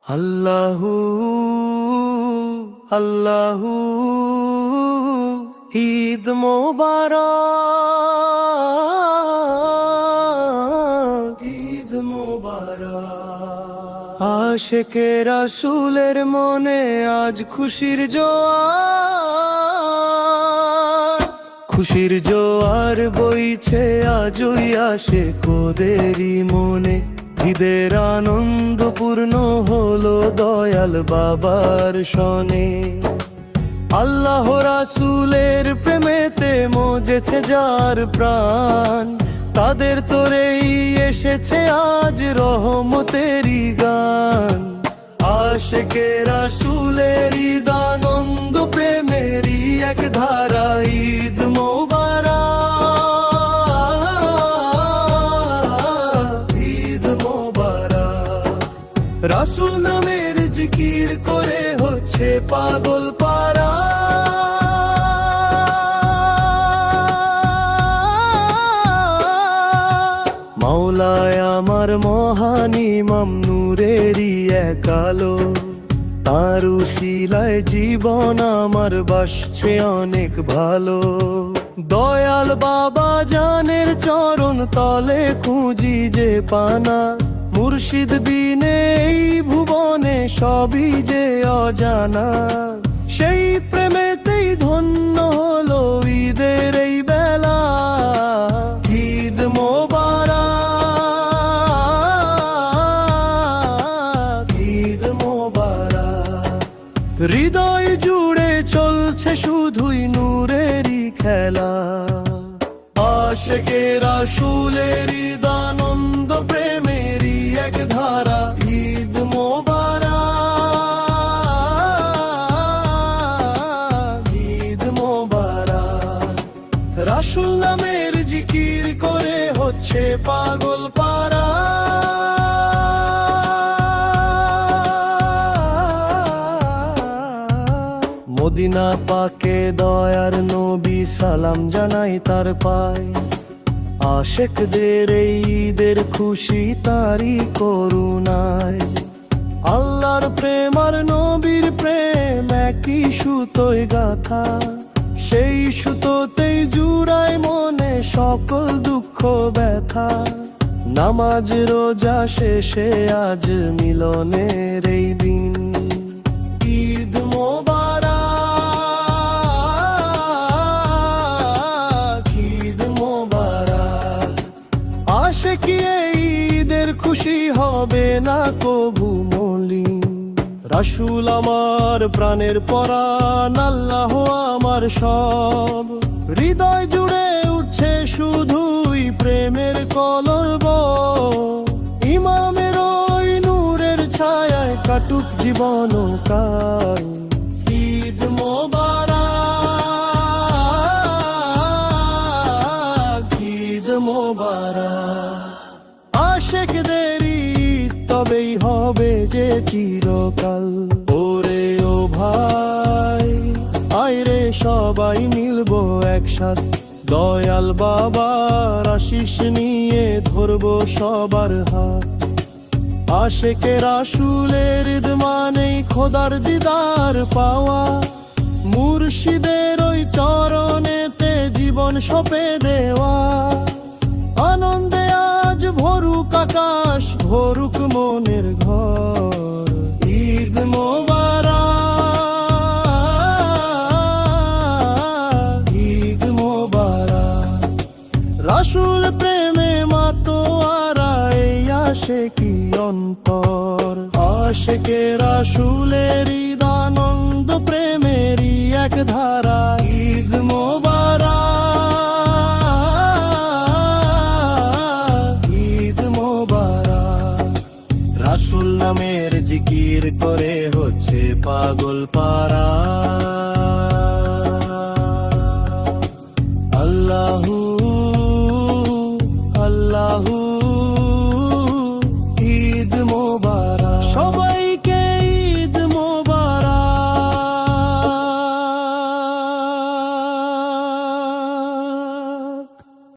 আল্লাহু আল্লাহু ঈদ মোবারক ঈদ মোবারক আশিকে রাসূলের মনে আজ খুশির জোয়ার খুশির জোয়ার বইছে আজই আশিকদেরই মনে ঈদের আনন্দপূর্ণ হলো দয়াল বাবার শনে আল্লাহ রাসূলের প্রেমেতে মজেছে যার প্রাণ তাদের তোরেই এসেছে আজ রহমতেরই গান আশিকে রাসূলের ঈদ আনন্দ প্রেমেরই এক ধারা ঈদ রাসূল নামের জিকির করে হচ্ছে পাগল পারা মাওলায় আমার মহান ইমাম নূরেরই এক আলো তার উসিলায় জীবন আমার বাসছে অনেক ভালো দয়াল বাবা জানের চরণ তলে খুঁজি যে পানা মুর্শিদ বিনে এই ভুবনে সবই যে অজানা সেই প্রেমেতেই ধন্য হলো ঈদের এই বেলা ঈদ মোবারক ঈদ মোবারক হৃদয় জুড়ে চলছে শুধুই নূরেরই খেলা আশিকে রাসূলের ঈদ আনন্দ প্রেমেরই এক ধারা ঈদ মোবারক ঈদ মোবারক রাসূল নামের জিকির করে হচ্ছে পাগল পারা মদিনা পাকে দয়ার নবী সালাম জানাই তার পায় আশিকদের এই ঈদের খুশি তারি করুণায় আল্লাহর প্রেম আর নবীর প্রেম একই সুতোয় গাথা সেই সুতোতেই জুড়ায় মনে সকল দুঃখ ব্যথা নামাজ রোজা শেষে আজ মিলনের এই দিন ঈদ মোবারক ঈদ মোবারক আশিকি ঈদের খুশি হবে না কবু মলিন রাসূল আমার প্রাণের পরাণ আল্লাহ আমার সব হৃদয় জুড়ে উঠছে শুধুই প্রেমের কলরব ইমামের ওই নূরের ছায়ায় কাটুক জীবন কাল ঈদ মোবারক ঈদ মোবারক আশিকদের ঈদ তবেই হবে যে চিরকাল ওরে ও ভাই আইরে সবাই মিলবো একসাথে দয়াল বাবার আশিস নিয়ে ধরবো সবার হাত আশিকে রাসূলের ঈদ মানেই খোদার দিদার পাওয়া মুর্শিদের ওই চরণেতে জীবন সঁপে দেওয়া আনন্দে আজ ভরুক আকাশ ভরুক মনের ঘর ঈদ মোবারক ঈদ মোবারক রাসূল প্রেমে মাতোয়ারা এই আশিকি অন্তর আশিকে রাসূলের ঈদ আনন্দ প্রেমেরই এক ধারা ঈদ মোবারক ঈদ মোবারক রাসূল নামের জিকির করে হচ্ছে পাগল পারা।